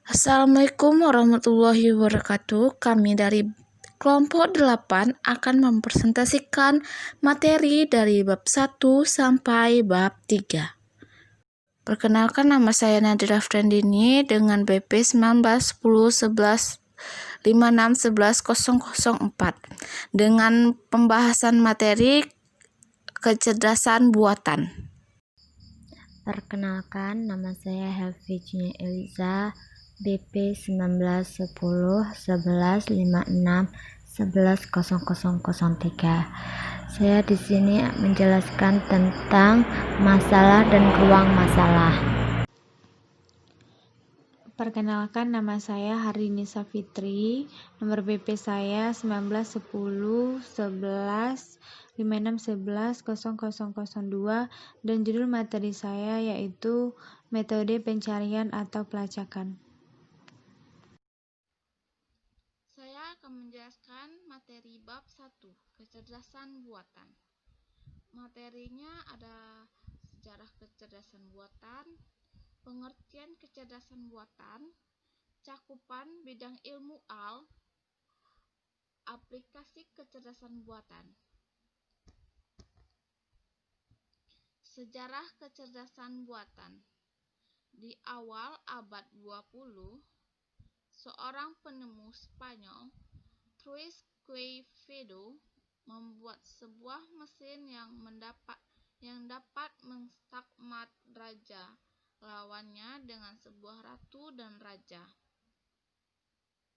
Assalamualaikum warahmatullahi wabarakatuh. Kami dari kelompok 8 akan mempresentasikan materi dari bab 1 sampai bab 3. Perkenalkan, nama saya Nadira Frendini dengan BP 19101156110004 dengan pembahasan materi kecerdasan buatan. Perkenalkan, nama saya Helvijnya Eliza, BP 19101156110003. Saya di sini menjelaskan tentang masalah dan ruang masalah. Perkenalkan, nama saya Harinisa Fitri, nomor BP saya 19101156110002 dan judul materi saya yaitu metode pencarian atau pelacakan. Saya akan menjelaskan materi bab 1, kecerdasan buatan. Materinya ada sejarah kecerdasan buatan, pengertian kecerdasan buatan, cakupan bidang ilmu aplikasi kecerdasan buatan. Sejarah kecerdasan buatan. Di awal abad 20, seorang penemu Spanyol, Luis Quevedo, membuat sebuah mesin yang dapat menstakmat raja lawannya dengan sebuah ratu dan raja.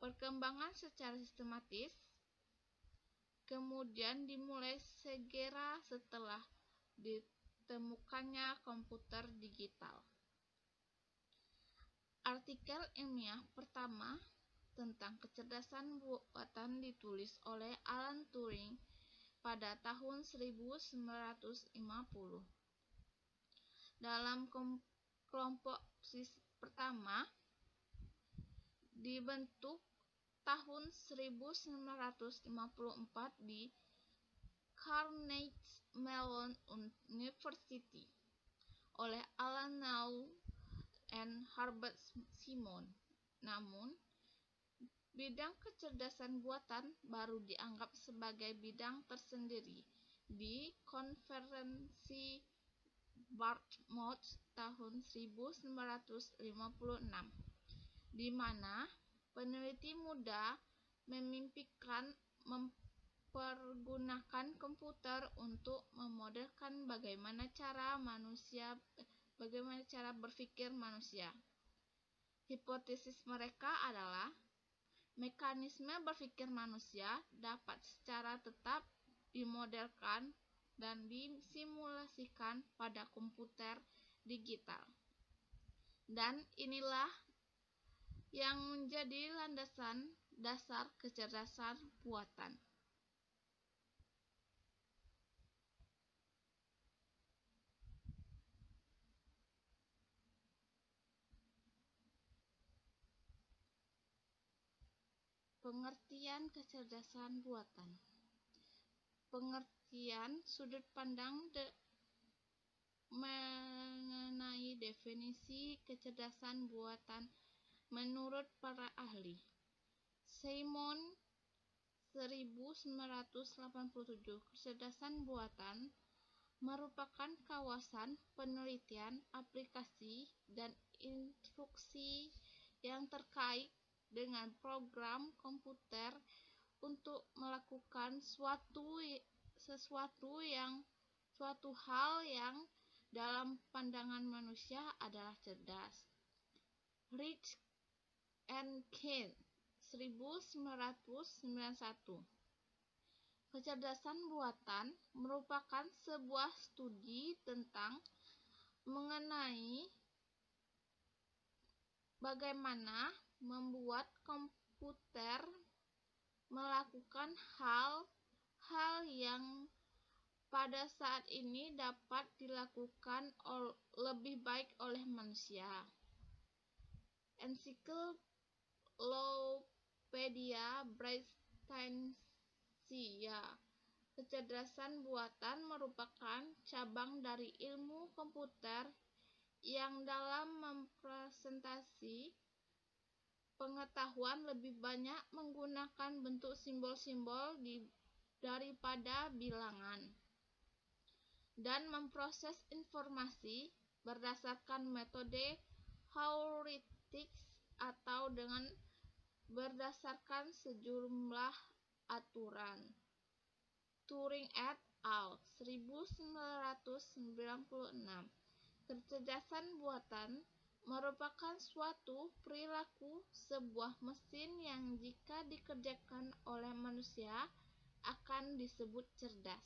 Perkembangan secara sistematis kemudian dimulai segera setelah ditemukannya komputer digital. Artikel ilmiah pertama tentang kecerdasan buatan ditulis oleh Alan Turing pada tahun 1950. Dalam kelompok pertama dibentuk tahun 1954 di Carnegie Mellon University oleh Alan Turing dan Herbert Simon. Namun, bidang kecerdasan buatan baru dianggap sebagai bidang tersendiri di konferensi Dartmouth tahun 1956, di mana peneliti muda memimpikan mempergunakan komputer untuk memodelkan bagaimana cara berpikir manusia. Hipotesis mereka adalah mekanisme berpikir manusia dapat secara tetap dimodelkan dan disimulasikan pada komputer digital. Dan inilah yang menjadi landasan dasar kecerdasan buatan. Pengertian kecerdasan buatan. Pengertian sudut pandang mengenai definisi kecerdasan buatan menurut para ahli. Simon 1987, kecerdasan buatan merupakan kawasan penelitian aplikasi dan instruksi yang terkait dengan program komputer untuk melakukan suatu hal yang dalam pandangan manusia adalah cerdas. Rich and Kane 1991. Kecerdasan buatan merupakan sebuah studi tentang mengenai bagaimana membuat komputer melakukan hal-hal yang pada saat ini dapat dilakukan lebih baik oleh manusia. Ensiklopedia Britannica. Kecerdasan buatan merupakan cabang dari ilmu komputer yang dalam mempresentasi pengetahuan lebih banyak menggunakan bentuk simbol-simbol daripada bilangan, dan memproses informasi berdasarkan metode heuristik atau dengan berdasarkan sejumlah aturan. Turing et al. 1996. Kecerdasan buatan merupakan suatu perilaku sebuah mesin yang jika dikerjakan oleh manusia akan disebut cerdas.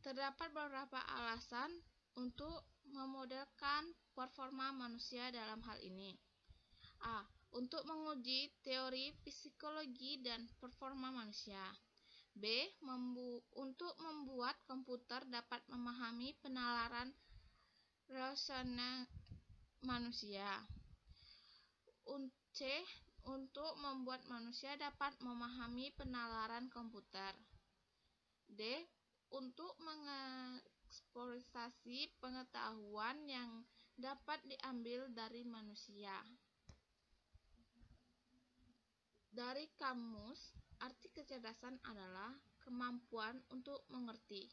Terdapat beberapa alasan untuk memodelkan performa manusia dalam hal ini. A. Untuk menguji teori psikologi dan performa manusia. B. Untuk membuat komputer dapat memahami penalaran rasional manusia. C. Untuk membuat manusia dapat memahami penalaran komputer. D. Untuk mengeksploitasi pengetahuan yang dapat diambil dari manusia. Dari kamus, arti kecerdasan adalah kemampuan untuk mengerti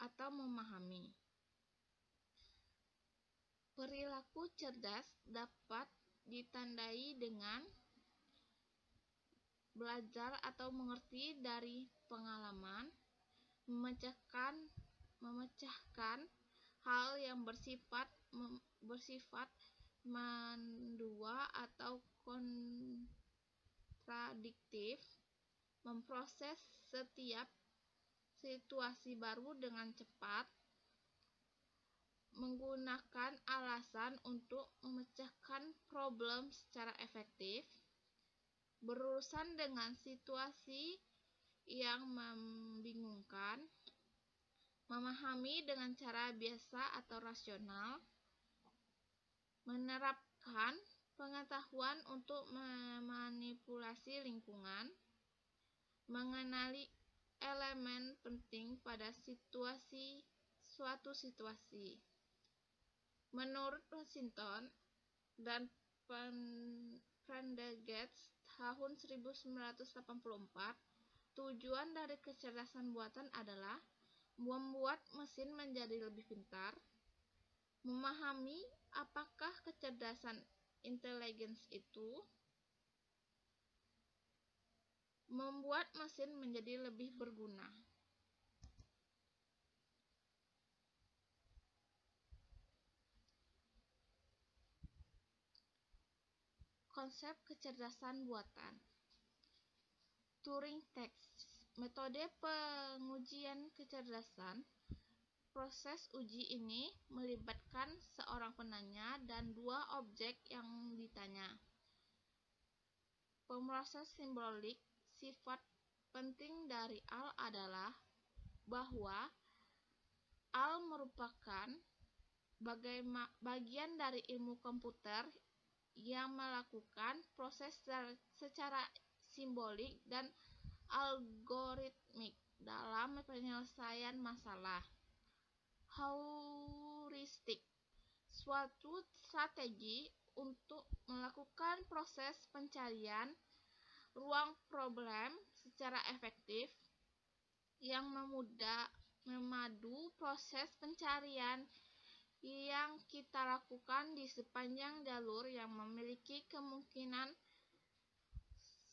atau memahami. Perilaku cerdas dapat ditandai dengan belajar atau mengerti dari pengalaman, memecahkan hal yang bersifat mendua atau kontradiktif, memproses setiap situasi baru dengan cepat, menggunakan alasan untuk memecahkan problem secara efektif, berurusan dengan situasi yang membingungkan, memahami dengan cara biasa atau rasional, menerapkan pengetahuan untuk memanipulasi lingkungan, mengenali elemen penting pada suatu situasi. Menurut Washington dan Prendergast tahun 1984, tujuan dari kecerdasan buatan adalah membuat mesin menjadi lebih pintar, memahami apakah kecerdasan inteligens itu, membuat mesin menjadi lebih berguna. Konsep kecerdasan buatan. Turing test. Metode pengujian kecerdasan. Proses uji ini melibatkan seorang penanya dan dua objek yang ditanya. Pemroses simbolik. Sifat penting dari AL adalah bahwa AL merupakan bagian dari ilmu komputer yang melakukan proses secara simbolik dan algoritmik dalam penyelesaian masalah. Heuristik, suatu strategi untuk melakukan proses pencarian ruang problem secara efektif yang memadu proses pencarian yang kita lakukan di sepanjang jalur yang memiliki kemungkinan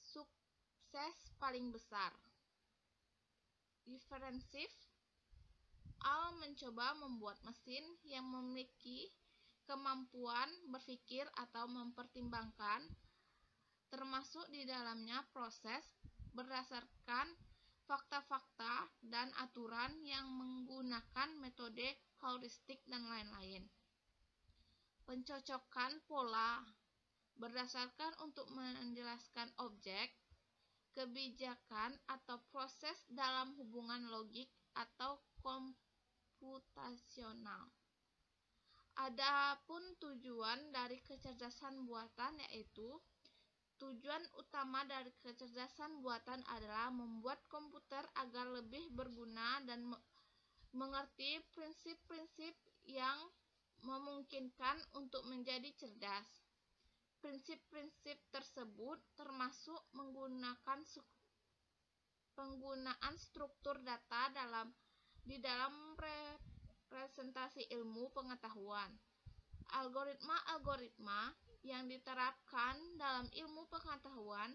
sukses paling besar. Diferensif, AL mencoba membuat mesin yang memiliki kemampuan berpikir atau mempertimbangkan, termasuk di dalamnya proses berdasarkan fakta-fakta dan aturan yang menggunakan metode heuristik dan lain-lain. Pencocokan pola berdasarkan untuk menjelaskan objek, kebijakan atau proses dalam hubungan logik atau komputasional. Adapun tujuan dari kecerdasan buatan yaitu tujuan utama dari kecerdasan buatan adalah membuat komputer agar lebih berguna dan mengerti prinsip-prinsip yang memungkinkan untuk menjadi cerdas. Prinsip-prinsip tersebut termasuk penggunaan struktur data di dalam representasi ilmu pengetahuan. Algoritma-algoritma yang diterapkan dalam ilmu pengetahuan,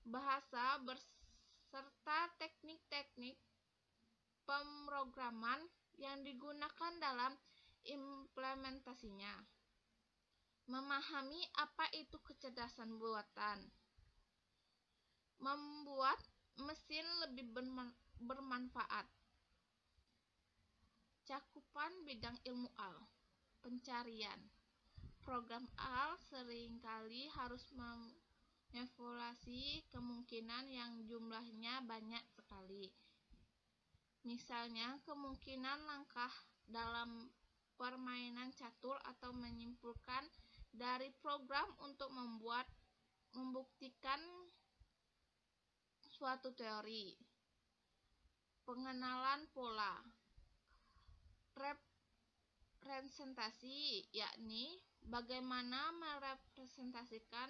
bahasa beserta teknik-teknik pemrograman yang digunakan dalam implementasinya. Memahami apa itu kecerdasan buatan. Membuat mesin lebih bermanfaat. Cakupan bidang ilmu AL. Pencarian. Program AL seringkali harus mengevaluasi kemungkinan yang jumlahnya banyak sekali. Misalnya, kemungkinan langkah dalam permainan catur atau menyimpulkan dari program untuk membuktikan suatu teori. Pengenalan pola. Representasi, yakni bagaimana merepresentasikan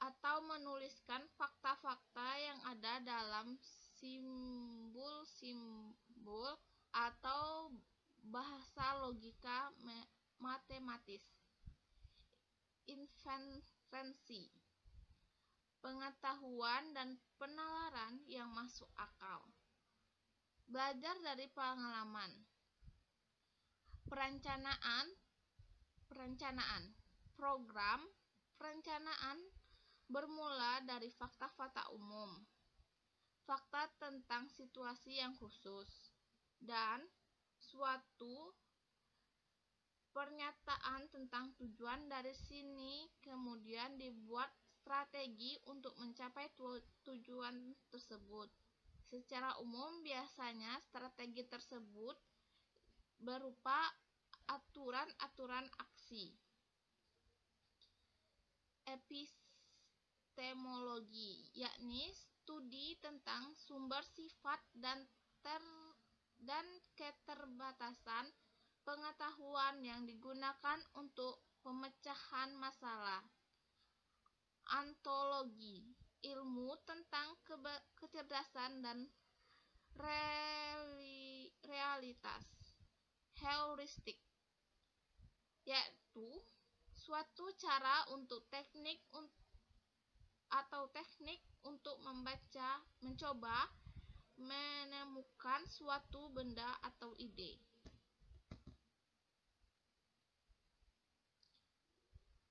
atau menuliskan fakta-fakta yang ada dalam simbol-simbol atau bahasa logika matematis. Inferensi, pengetahuan dan penalaran yang masuk akal. Belajar dari pengalaman. Perencanaan. Program perencanaan bermula dari fakta-fakta umum, fakta tentang situasi yang khusus, dan suatu pernyataan tentang tujuan. Dari sini kemudian dibuat strategi untuk mencapai tujuan tersebut. Secara umum biasanya strategi tersebut berupa aturan-aturan aksi. Epistemologi, yakni studi tentang sumber sifat dan keterbatasan pengetahuan yang digunakan untuk pemecahan masalah. Ontologi, ilmu tentang kecerdasan dan realitas. Heuristik, yaitu suatu cara untuk teknik untuk mencoba menemukan suatu benda atau ide.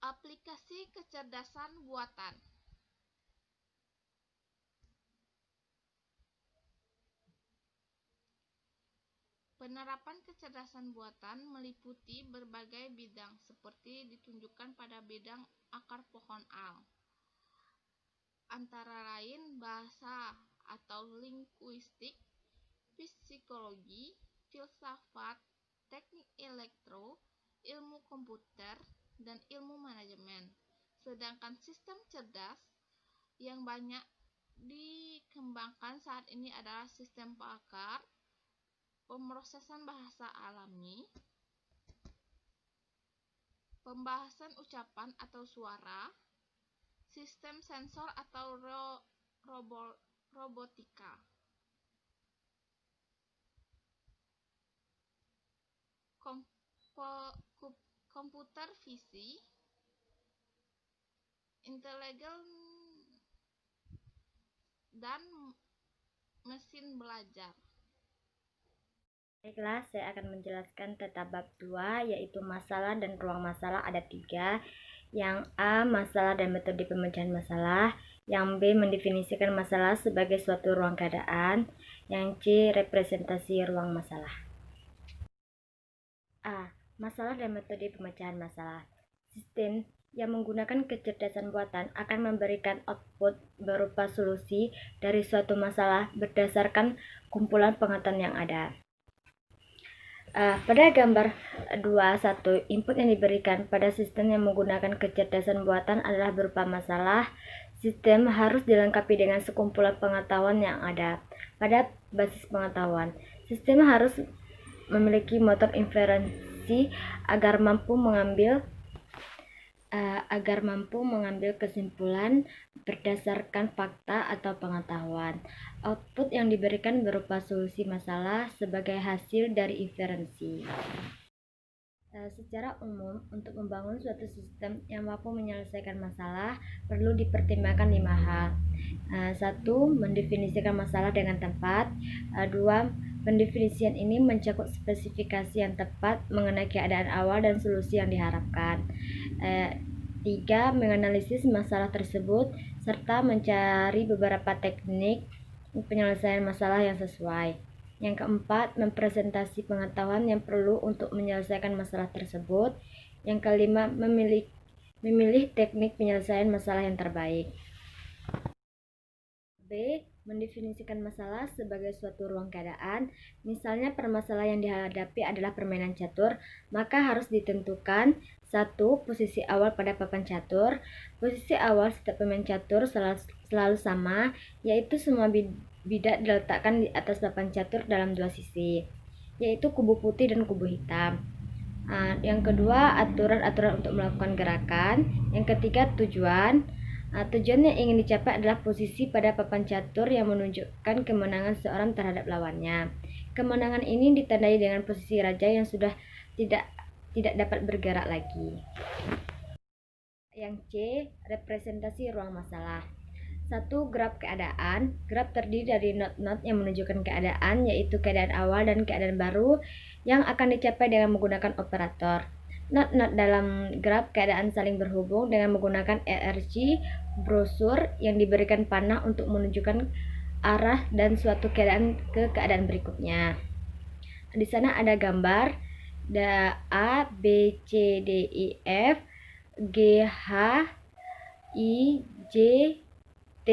Aplikasi kecerdasan buatan. Penerapan kecerdasan buatan meliputi berbagai bidang seperti ditunjukkan pada bidang akar pohon AL. Antara lain bahasa atau linguistik, psikologi, filsafat, teknik elektro, ilmu komputer, dan ilmu manajemen. Sedangkan sistem cerdas yang banyak dikembangkan saat ini adalah sistem pakar, pemrosesan bahasa alami, pembahasan ucapan atau suara, sistem sensor atau robotika. Komputer visi, intelijen dan mesin belajar. Baiklah, saya akan menjelaskan tentang bab 2, yaitu masalah dan ruang masalah. Ada 3. Yang A, masalah dan metode pemecahan masalah. Yang B, mendefinisikan masalah sebagai suatu ruang keadaan. Yang C, representasi ruang masalah. A, masalah dan metode pemecahan masalah. Sistem yang menggunakan kecerdasan buatan akan memberikan output berupa solusi dari suatu masalah berdasarkan kumpulan pengetahuan yang ada. Pada gambar 2.1, input yang diberikan pada sistem yang menggunakan kecerdasan buatan adalah berupa masalah. Sistem harus dilengkapi dengan sekumpulan pengetahuan yang ada pada basis pengetahuan. Sistem harus memiliki motor inferensi agar mampu mengambil kesimpulan berdasarkan fakta atau pengetahuan. Output yang diberikan berupa solusi masalah sebagai hasil dari inferensi. Secara umum, untuk membangun suatu sistem yang mampu menyelesaikan masalah, perlu dipertimbangkan 5 hal. 1. Mendefinisikan masalah dengan tepat. 2. Pendefinisian ini mencakup spesifikasi yang tepat mengenai keadaan awal dan solusi yang diharapkan. 3. Menganalisis masalah tersebut serta mencari beberapa teknik penyelesaian masalah yang sesuai. Yang keempat, mempresentasi pengetahuan yang perlu untuk menyelesaikan masalah tersebut. Yang kelima, memilih teknik penyelesaian masalah yang terbaik. B. Mendefinisikan masalah sebagai suatu ruang keadaan. Misalnya permasalahan yang dihadapi adalah permainan catur, maka harus ditentukan 1. Posisi awal pada papan catur. Posisi awal setiap pemain catur selalu sama, yaitu semua bidak diletakkan di atas papan catur dalam dua sisi, yaitu kubu putih dan kubu hitam. Yang kedua, aturan-aturan untuk melakukan gerakan. Yang ketiga, tujuan. Tujuan yang ingin dicapai adalah posisi pada papan catur yang menunjukkan kemenangan seorang terhadap lawannya. Kemenangan ini ditandai dengan posisi raja yang sudah tidak dapat bergerak lagi. Yang C, representasi ruang masalah. 1. Graf keadaan. Graf terdiri dari not-not yang menunjukkan keadaan, yaitu keadaan awal dan keadaan baru yang akan dicapai dengan menggunakan operator. Not-not dalam graf keadaan saling berhubung dengan menggunakan ERC brosur yang diberikan panah untuk menunjukkan arah dan suatu keadaan ke keadaan berikutnya. Di sana ada gambar A, B, C, D, E, F, G, H, I, J, T,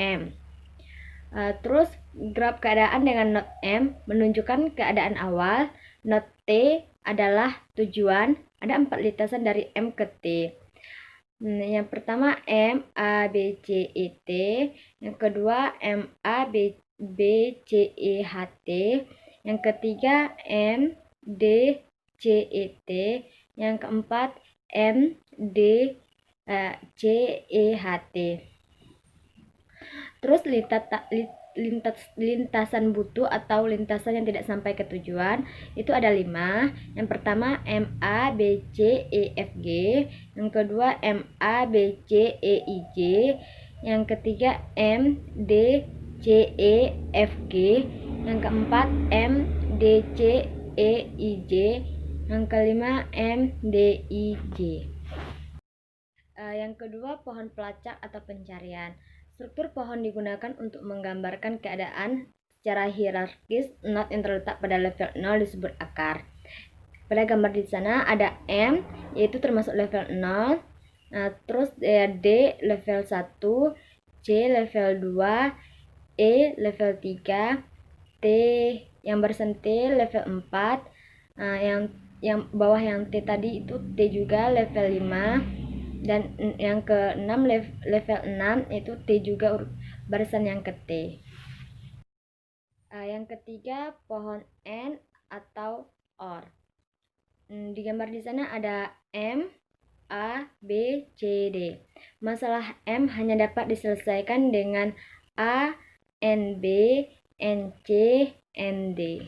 M. Terus graf keadaan dengan not M menunjukkan keadaan awal, not T adalah tujuan. Ada 4 lintasan dari M ke T. Yang pertama M, A, B, C, E, T. Yang kedua M, A, B, C, E, H, T. Yang ketiga M, D, C, E, T. Yang keempat M, D, C, E, H, T. Terus lintasan buntu atau lintasan yang tidak sampai ke tujuan itu ada 5. Yang pertama M, A, B, C, E, F, G. Yang kedua M, A, B, C, E, I, J. Yang ketiga M, D, C, E, F, G. Yang keempat M, D, C, E, I, J. Yang kelima M, D, I, J. Yang kedua, pohon pelacak atau pencarian. Struktur pohon digunakan untuk menggambarkan keadaan secara hierarkis. Not yang terletak pada level 0 disebut akar. Pada gambar di sana ada M, yaitu termasuk level 0. Terus D level 1, C level 2, E level 3, T yang bersentil level 4. Yang bawah yang T tadi itu T juga level 5. Dan yang ke-6 level 6 itu T juga barisan yang ke T. Yang ketiga pohon N atau OR. Di gambar di sana ada M, A, B, C, D. Masalah M hanya dapat diselesaikan dengan A, N, B, N, C, N, D.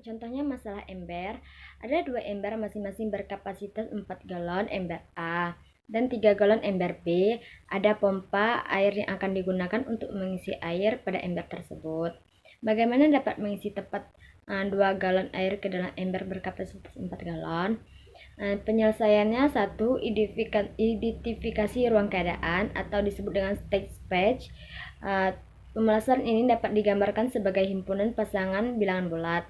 Contohnya masalah ember. Ada 2 ember masing-masing berkapasitas 4 galon ember A dan 3 galon ember B. Ada pompa air yang akan digunakan untuk mengisi air pada ember tersebut. Bagaimana dapat mengisi tepat 2 galon air ke dalam ember berkapasitas 4 galon? Penyelesaiannya 1. Identifikasi ruang keadaan atau disebut dengan state space. Pemulasaran ini dapat digambarkan sebagai himpunan pasangan bilangan bulat.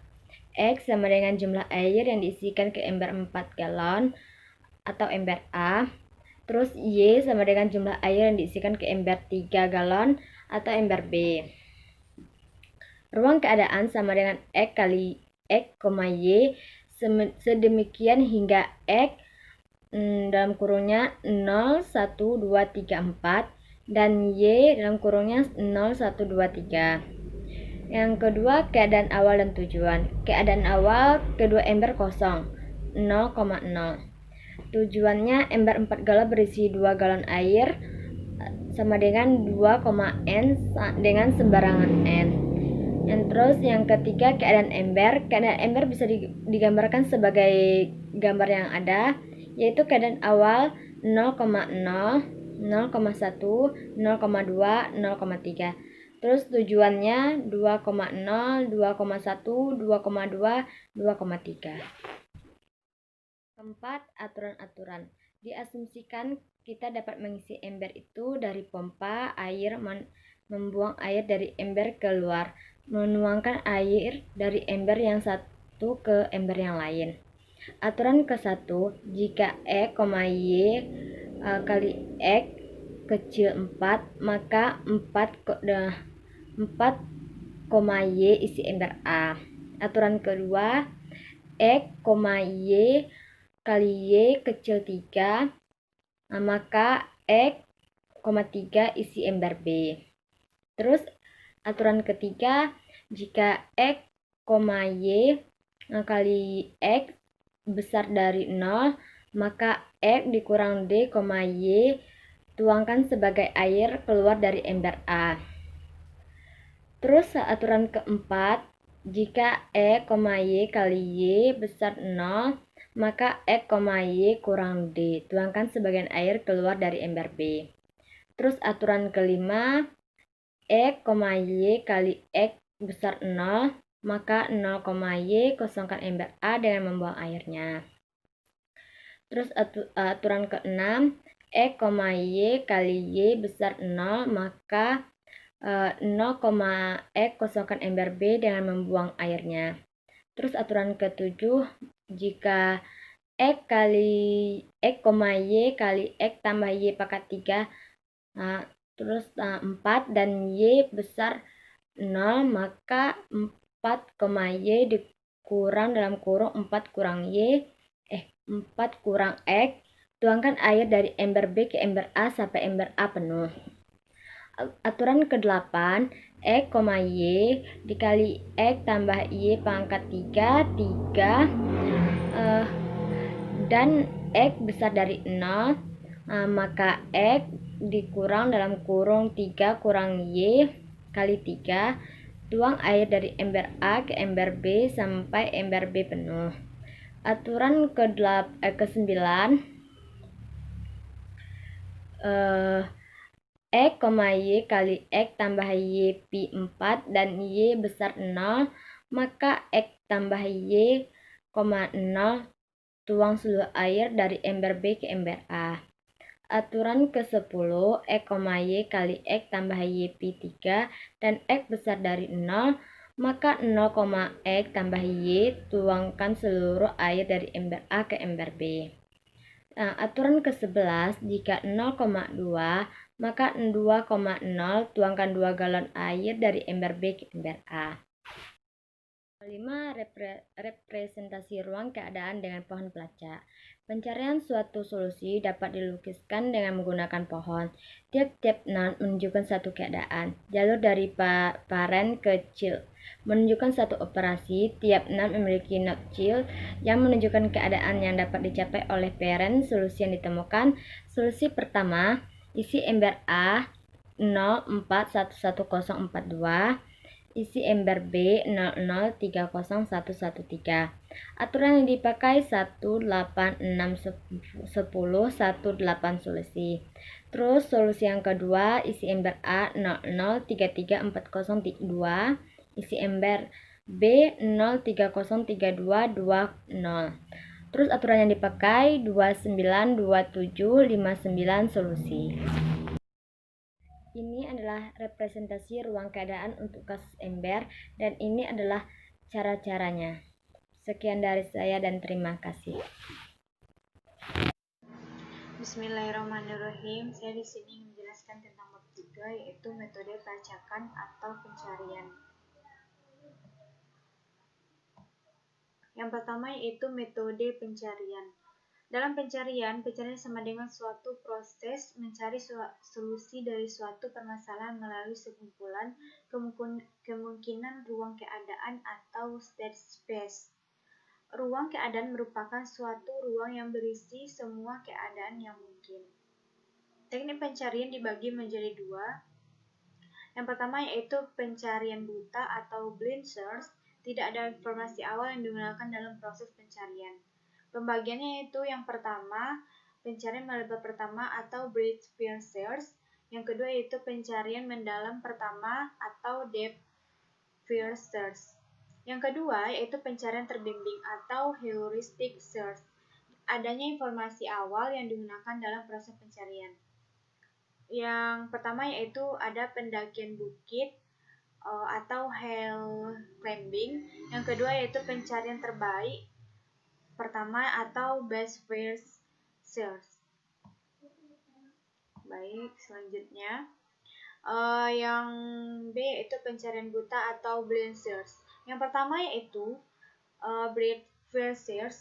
X sama dengan jumlah air yang diisikan ke ember 4 galon atau ember A. Terus Y sama dengan jumlah air yang diisikan ke ember 3 galon atau ember B. Ruang keadaan sama dengan X kali X, Y, sedemikian hingga X dalam kurungnya 0, 1, 2, 3, 4 dan Y dalam kurungnya 0, 1, 2, 3. Yang kedua, keadaan awal dan tujuan. Keadaan awal, kedua ember kosong, 0,0. Tujuannya, ember 4 galon berisi 2 galon air sama dengan 2,n dengan sembarangan n. Yang terus yang ketiga, keadaan ember. Keadaan ember bisa digambarkan sebagai gambar yang ada, yaitu keadaan awal 0,0, 0,1, 0,2, 0,3. Terus tujuannya 2,0, 2,1, 2,2, 2,3. Keempat, aturan-aturan. Diasumsikan kita dapat mengisi ember itu dari pompa air, membuang air dari ember keluar, menuangkan air dari ember yang satu ke ember yang lain. Aturan ke-1, jika X, Y kali X kecil 4, maka 4, Y isi ember A. Aturan kedua, X, Y kali Y kecil 3, maka X, 3 isi ember B. Terus aturan ketiga, jika X, Y kali X besar dari 0, maka X dikurang D, Y tuangkan sebagai air keluar dari ember A. Terus aturan keempat, jika X, Y kali Y besar 0, maka X, Y kurang D tuangkan sebagian air keluar dari ember B. Terus aturan kelima, X, Y kali X besar 0, maka 0, Y kosongkan ember A dengan membuang airnya. Terus aturan ke-6, X, Y kali Y besar 0, maka 0, X kosongkan ember B dengan membuang airnya. Terus aturan ke-7, jika X, Y kali X tambah Y pangkat 3, terus 4 dan Y besar 0, maka 4, Y dikurang dalam kurung 4 kurang X, tuangkan air dari ember B ke ember A sampai ember A penuh. Aturan ke-8, X, Y dikali X tambah Y pangkat 3, dan X besar dari 0, maka X dikurang dalam kurung 3 kurang Y kali 3, tuang air dari ember A ke ember B sampai ember B penuh. Aturan ke-9, X, Y kali X tambah Y pi 4 dan Y besar 0, maka X tambah Y, 0 tuang seluruh air dari ember B ke ember A. Aturan ke-10, X, Y kali X tambah Y pi 3 dan X besar dari 0, maka 0, X tambah Y tuangkan seluruh air dari ember A ke ember B. Aturan ke-11, jika 0,2, maka 2,0 tuangkan 2 galon air dari ember B ke ember A. 5. Representasi ruang keadaan dengan pohon pelacak. Pencarian suatu solusi dapat dilukiskan dengan menggunakan pohon. Tiap-tiap not menunjukkan satu keadaan. Jalur dari paren ke child menunjukkan satu operasi. Tiap not memiliki not child yang menunjukkan keadaan yang dapat dicapai oleh parent. Solusi yang ditemukan. Solusi pertama, isi ember A 041142, isi ember B 00301113. Aturan yang dipakai 1861018 solusi. Terus solusi yang kedua, isi ember A 00334032, isi ember B 0303220. Terus aturan yang dipakai 292759 solusi. Ini adalah representasi ruang keadaan untuk kasus ember dan ini adalah cara-caranya. Sekian dari saya dan terima kasih. Bismillahirrahmanirrahim. Saya di sini menjelaskan tentang bab 3, yaitu metode pelacakan atau pencarian. Yang pertama yaitu metode pencarian. Dalam pencarian sama dengan suatu proses mencari solusi dari suatu permasalahan melalui sekumpulan kemungkinan ruang keadaan atau state space. Ruang keadaan merupakan suatu ruang yang berisi semua keadaan yang mungkin. Teknik pencarian dibagi menjadi dua. Yang pertama yaitu pencarian buta atau blind search. Tidak ada informasi awal yang digunakan dalam proses pencarian. Pembagiannya yaitu yang pertama, pencarian melebar pertama atau breadth first search. Yang kedua yaitu pencarian mendalam pertama atau depth first search. Yang kedua yaitu pencarian terbimbing atau heuristic search. Adanya informasi awal yang digunakan dalam proses pencarian. Yang pertama yaitu ada pendakian bukit atau hill climbing. Yang kedua yaitu pencarian terbaik pertama atau best first search. Baik, selanjutnya yang B yaitu pencarian buta atau blind search. Yang pertama yaitu breadth first search.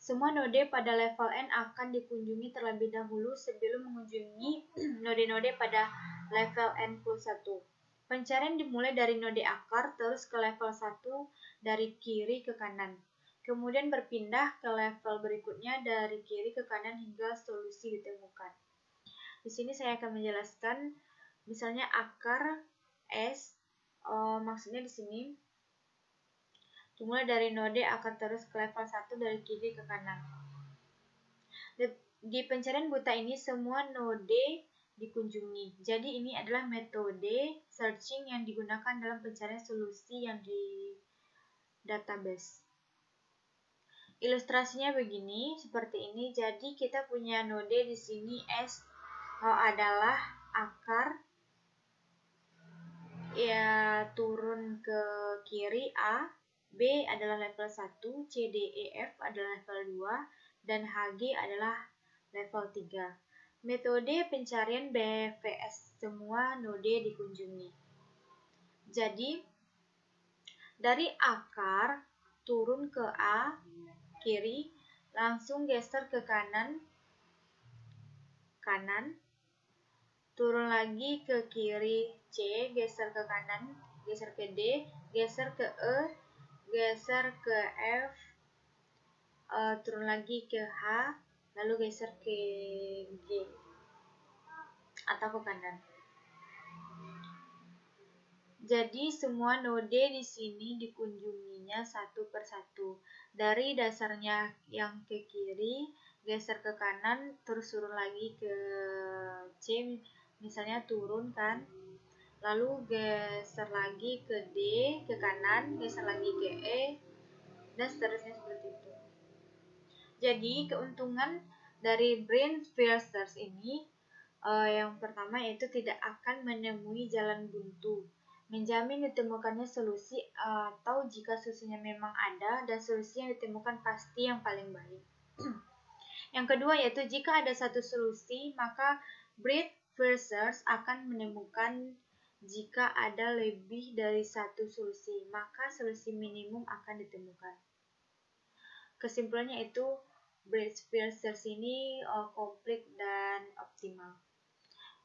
Semua node pada level N akan dikunjungi terlebih dahulu sebelum mengunjungi node-node pada level N plus 1. Pencarian dimulai dari node akar terus ke level 1 dari kiri ke kanan. Kemudian berpindah ke level berikutnya dari kiri ke kanan hingga solusi ditemukan. Di sini saya akan menjelaskan misalnya akar S, maksudnya di sini dimulai dari node akar terus ke level 1 dari kiri ke kanan. Di pencarian buta ini semua node dikunjungi. Jadi ini adalah metode searching yang digunakan dalam pencarian solusi yang di database. Ilustrasinya begini, seperti ini. Jadi kita punya node di sini S adalah akar ya turun ke kiri A, B adalah level 1, C, D, E, F adalah level 2, dan H, G adalah level 3. Metode pencarian BVS, semua node dikunjungi. Jadi, dari akar turun ke A, kiri, langsung geser ke kanan, turun lagi ke kiri C, geser ke kanan, geser ke D, geser ke E, geser ke F, turun lagi ke H, lalu geser ke G atau ke kanan. Jadi semua node di sini dikunjunginya satu persatu. Dari dasarnya yang ke kiri, geser ke kanan, terus turun lagi ke C, misalnya turun kan. Lalu geser lagi ke D, ke kanan, geser lagi ke E, dan seterusnya seperti itu. Jadi keuntungan dari brain first search ini yang pertama yaitu tidak akan menemui jalan buntu, menjamin ditemukannya solusi atau jika solusinya memang ada dan solusi yang ditemukan pasti yang paling baik. Yang kedua yaitu jika ada satu solusi maka breadth first search akan menemukan jika ada lebih dari satu solusi maka solusi minimum akan ditemukan. Kesimpulannya itu breadth first search ini komplit dan optimal.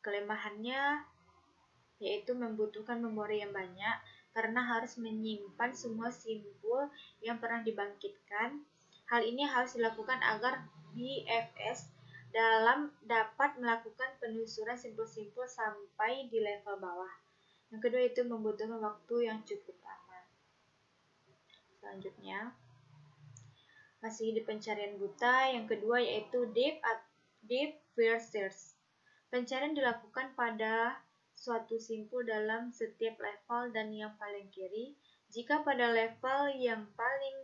Kelemahannya yaitu membutuhkan memori yang banyak karena harus menyimpan semua simpul yang pernah dibangkitkan. Hal ini harus dilakukan agar BFS dapat melakukan penelusuran simpul-simpul sampai di level bawah. Yang kedua itu membutuhkan waktu yang cukup lama. Selanjutnya, masih di pencarian buta, yang kedua yaitu deep first search. Pencarian dilakukan pada suatu simpul dalam setiap level dan yang paling kiri. Jika pada level yang paling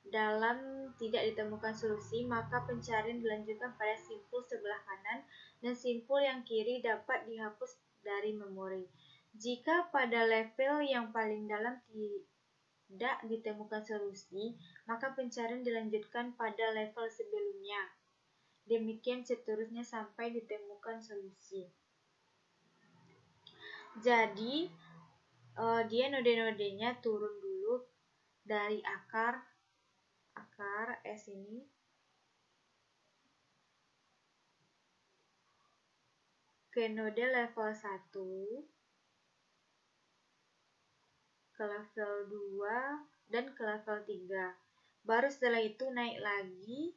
dalam tidak ditemukan solusi, maka pencarian dilanjutkan pada simpul sebelah kanan dan simpul yang kiri dapat dihapus dari memori. Jika pada level yang paling dalam tidak ditemukan solusi, maka pencarian dilanjutkan pada level sebelumnya. Demikian seterusnya sampai ditemukan solusi. Jadi, dia node-nodenya turun dulu dari akar akar S ini ke node level 1, ke level 2, dan ke level 3. Baru setelah itu naik lagi,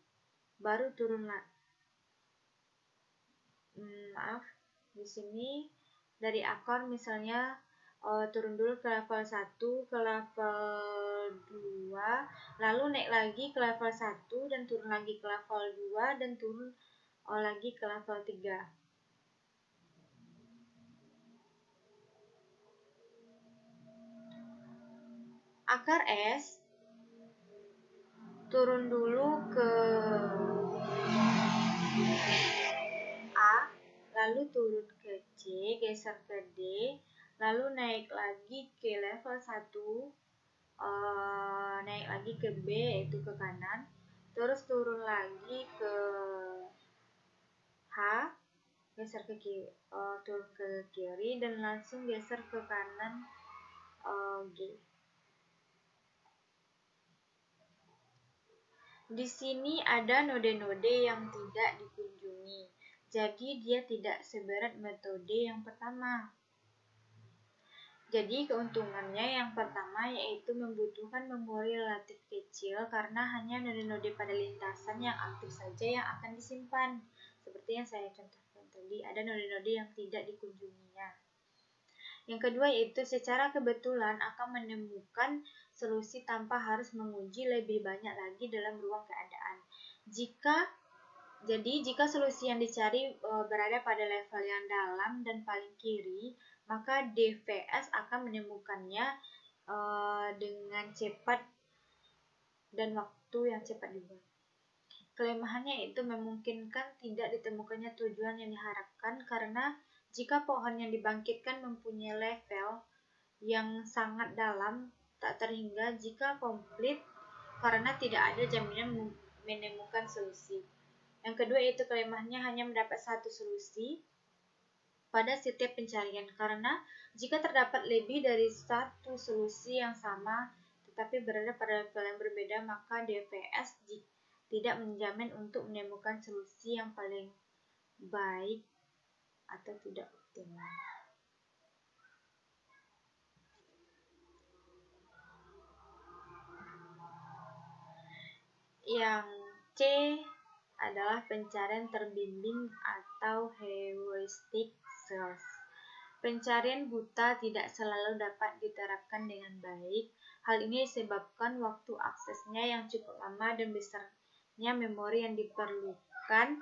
baru turun lagi. Maaf, di sini dari akar misalnya turun dulu ke level 1, ke level 2, lalu naik lagi ke level 1 dan turun lagi ke level 2 dan turun lagi ke level 3. Akar S turun dulu ke A, lalu turun ke C, geser ke D, lalu naik lagi ke level 1, naik lagi ke B, yaitu ke kanan, terus turun lagi ke H, geser ke kiri, turun ke kiri, dan langsung geser ke kanan G. Di sini ada node-node yang tidak dikunjungi, jadi dia tidak seberat metode yang pertama. Jadi keuntungannya yang pertama yaitu membutuhkan memori relatif kecil karena hanya node-node pada lintasan yang aktif saja yang akan disimpan. Seperti yang saya contohkan tadi, ada node-node yang tidak dikunjunginya. Yang kedua yaitu secara kebetulan akan menemukan solusi tanpa harus menguji lebih banyak lagi dalam ruang keadaan. Jika solusi yang dicari berada pada level yang dalam dan paling kiri, maka DVS akan menemukannya dengan cepat dan waktu yang cepat juga. Kelemahannya itu memungkinkan tidak ditemukannya tujuan yang diharapkan karena jika pohon yang dibangkitkan mempunyai level yang sangat dalam, tak terhingga jika komplit karena tidak ada jaminan menemukan solusi. Yang kedua yaitu kelemahannya hanya mendapat satu solusi pada setiap pencarian karena jika terdapat lebih dari satu solusi yang sama tetapi berada pada level yang berbeda, maka DVS tidak menjamin untuk menemukan solusi yang paling baik atau tidak optimal. Yang C adalah pencarian terbimbing atau heuristic search. Pencarian buta tidak selalu dapat diterapkan dengan baik. Hal ini disebabkan waktu aksesnya yang cukup lama dan besarnya memori yang diperlukan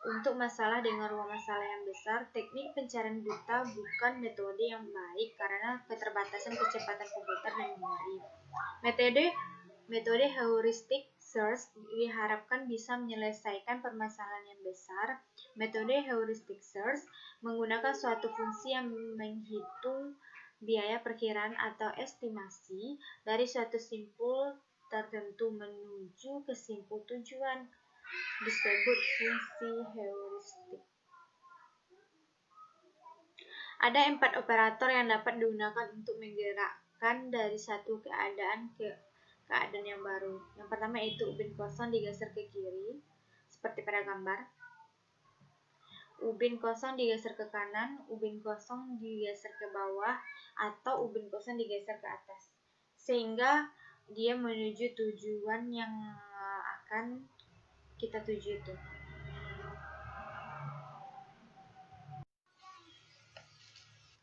untuk masalah dengan ruang masalah yang besar. Teknik pencarian buta bukan metode yang baik karena keterbatasan kecepatan komputer dan memori. Metode heuristic search diharapkan bisa menyelesaikan permasalahan yang besar. Metode heuristic search menggunakan suatu fungsi yang menghitung biaya perkiraan atau estimasi dari suatu simpul tertentu menuju ke simpul tujuan, disebut fungsi heuristik. Ada 4 operator yang dapat digunakan untuk menggerakkan dari satu keadaan ke keadaan yang baru. Yang pertama yaitu ubin kosong digeser ke kiri, seperti pada gambar. Ubin kosong digeser ke kanan, ubin kosong digeser ke bawah, atau ubin kosong digeser ke atas. Sehingga dia menuju tujuan yang akan kita tuju itu.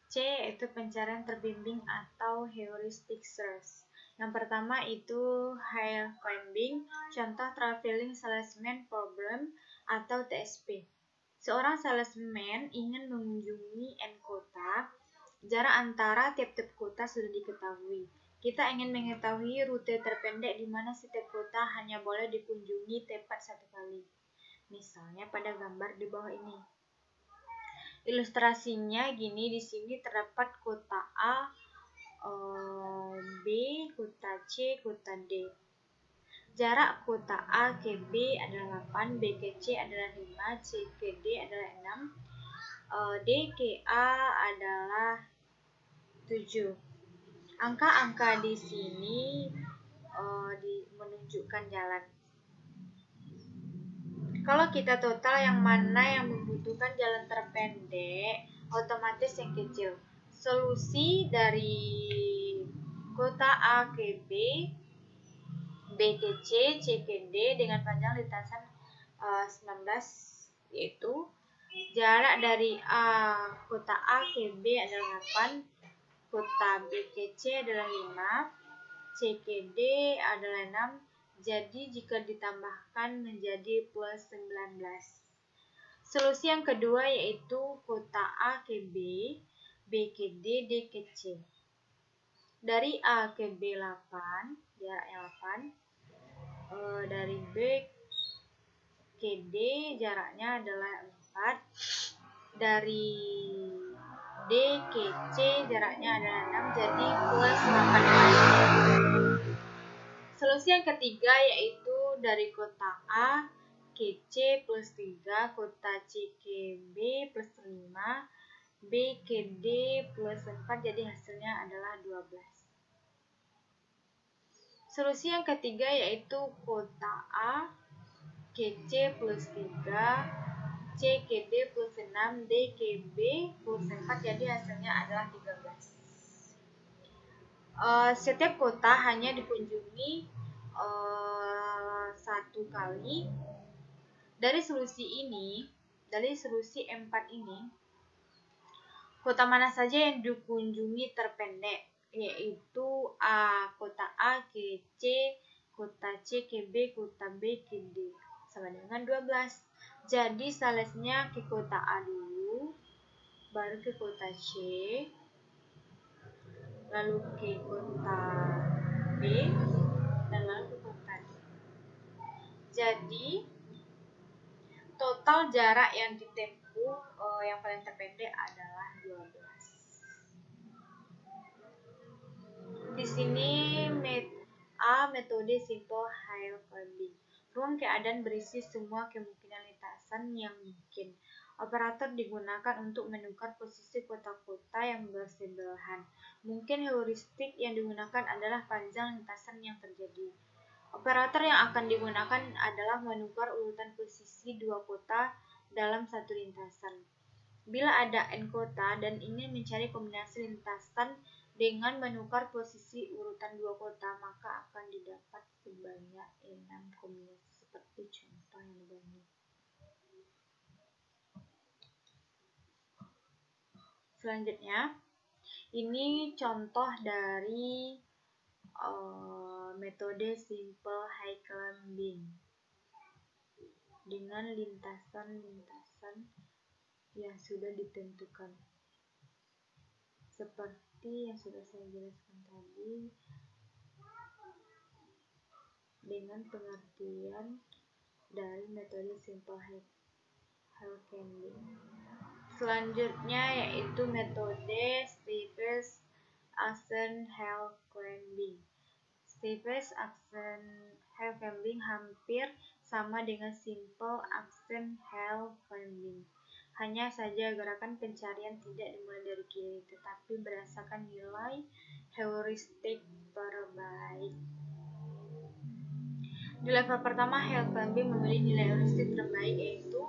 C yaitu pencarian terbimbing atau heuristic search. Yang pertama itu hill climbing, contoh traveling salesman problem atau TSP. Seorang salesman ingin mengunjungi N kota, jarak antara tiap-tiap kota sudah diketahui. Kita ingin mengetahui rute terpendek di mana setiap kota hanya boleh dikunjungi tepat satu kali. Misalnya pada gambar di bawah ini. Ilustrasinya gini, di sini terdapat kota A, B, kota C, kota D. Jarak kota A ke B adalah 8, B ke C adalah 5, C ke D adalah 6, D ke A adalah 7. Angka-angka di sini menunjukkan jalan. Kalau kita total yang mana yang membutuhkan jalan terpendek, otomatis yang kecil. Solusi dari kota A ke B, B ke C, C ke D dengan panjang lintasan 19, yaitu jarak dari kota A ke B adalah 8, kota B ke C adalah 5, C ke D adalah 6. Jadi jika ditambahkan menjadi plus 19. Solusi yang kedua yaitu kota A ke B, B ke D, D ke C. Dari A ke B 8, jaraknya 8. Dari B ke D jaraknya adalah 4. Dari D ke C jaraknya adalah 6, jadi plus 8 lagi. Solusi yang ketiga yaitu dari kota A ke C plus 3, kota C ke B plus 5, B ke D plus 4, jadi hasilnya adalah 12. Solusi yang ketiga yaitu kota A ke C plus 3, C ke D plus 6, D ke B plus 4, jadi hasilnya adalah 13. Setiap kota hanya dikunjungi satu kali. Dari solusi 4 ini, kota mana saja yang dikunjungi terpendek, yaitu kota A ke C, kota C ke B, kota B ke D, sama dengan 12. Jadi salesnya ke kota A dulu, baru ke kota C, lalu ke kota B, dan lalu ke kota D. Jadi total jarak yang ditempuh yang paling terpendek adalah 12. Di sini metode simple hill climbing. Ruang keadaan berisi semua kemungkinan lintasan yang mungkin. Operator digunakan untuk menukar posisi kota-kota yang bersebelahan. Mungkin heuristik yang digunakan adalah panjang lintasan yang terjadi. Operator yang akan digunakan adalah menukar urutan posisi dua kota dalam satu lintasan. Bila ada n kota dan ingin mencari kombinasi lintasan dengan menukar posisi urutan dua kota, maka akan didapat sebanyak 6 kombinasi seperti contoh yang berikut. Selanjutnya, ini contoh dari metode simple hill climbing dengan lintasan-lintasan yang sudah ditentukan. Seperti yang sudah saya jelaskan tadi, dengan pengertian dari metode simple hill climbing. Selanjutnya yaitu metode Stevens-Achen hill climbing. Stevens-Achen hill climbing hampir sama dengan simple Achen hill climbing. Hanya saja gerakan pencarian tidak dimulai dari kiri, tetapi berdasarkan nilai heuristik terbaik. Di level pertama, hill climbing memilih nilai heuristik terbaik yaitu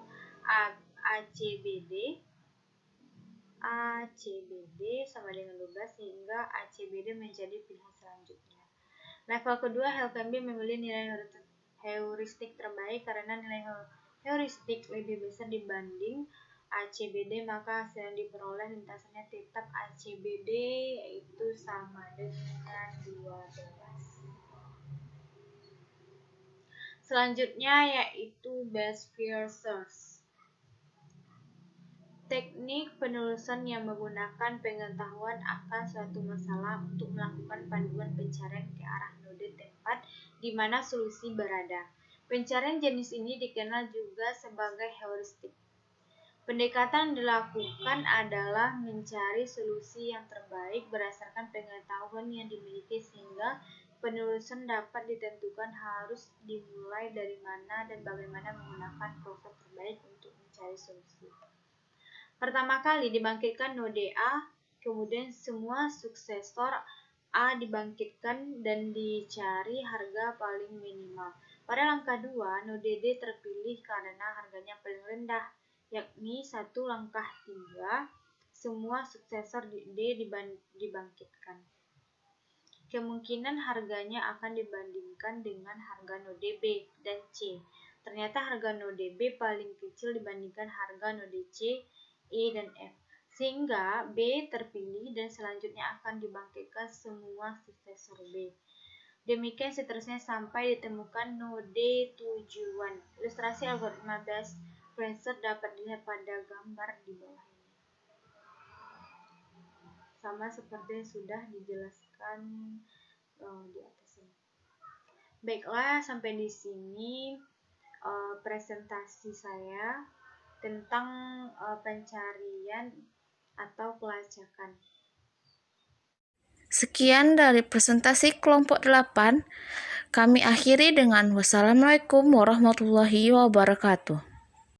ACBD sama dengan 12, sehingga ACBD menjadi pilihan selanjutnya. Level kedua, hill climbing memilih nilai heuristik terbaik karena nilai heuristik lebih besar dibanding ACBD, maka hasil yang diperoleh lintasannya tetap ACBD, yaitu sama dengan 12. Selanjutnya yaitu best first search. Teknik penelusuran yang menggunakan pengetahuan akan suatu masalah untuk melakukan panduan pencarian ke arah node tempat di mana solusi berada. Pencarian jenis ini dikenal juga sebagai heuristik. Pendekatan yang dilakukan adalah mencari solusi yang terbaik berdasarkan pengetahuan yang dimiliki, sehingga penelusuran dapat ditentukan harus dimulai dari mana dan bagaimana menggunakan proses terbaik untuk mencari solusi. Pertama kali dibangkitkan node A, kemudian semua suksesor A dibangkitkan dan dicari harga paling minimal. Pada langkah 2, node D terpilih karena harganya paling rendah, yakni 1 langkah 3, semua suksesor D dibangkitkan. Kemungkinan harganya akan dibandingkan dengan harga node B dan C. Ternyata harga node B paling kecil dibandingkan harga node C, E, dan F. Sehingga B terpilih dan selanjutnya akan dibangkitkan semua suksesor B. Demikian seterusnya sampai ditemukan node tujuan. Ilustrasi algoritma best friendster dapat dilihat pada gambar di bawah ini. Sama seperti yang sudah dijelaskan di atas ini. Baiklah, sampai di sini presentasi saya tentang pencarian atau pelacakan. Sekian dari presentasi kelompok 8. Kami akhiri dengan wassalamualaikum warahmatullahi wabarakatuh.